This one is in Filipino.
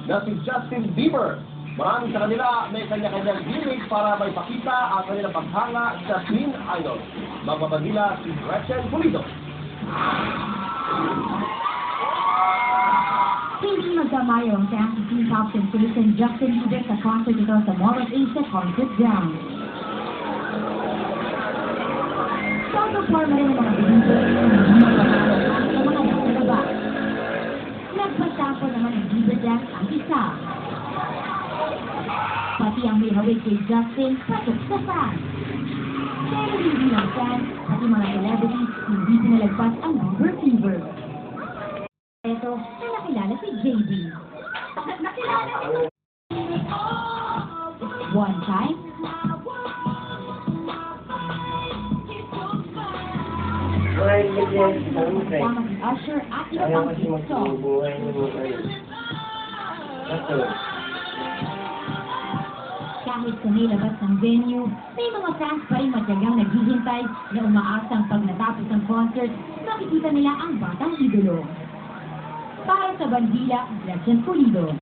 na si Justin Bieber. Marami sa kanila may kanya-kanyang gimmick para may pakita ang kanilang paghanga sa teen idol. Magpapagila si Gretchen Pulido. Hindi magkamayong si ang teen pop sensation Justin Bieber sa concert ito sa Mall of Asia Concert Ground. Pag-perform rin ng mga Bieber sa mga nakalaba. Nagpasapon naman ng Bieber dance ang isa. Pati ang may hawig kay Justin patok sa fan. Pero hindi lang fan, pati mga celebrities hindi pinalagpas ang Bieber fever. Ito na nakilala si JB. Nakilala si one time, kasama si Usher at iba pang song. Kahit sa nilabas ng venue, may mga fans pa rin matyagang naghihintay na umaasang pag natapos ang concert, makikita nila ang batang idolo. Para sa Bandila, Gretchen Pulido.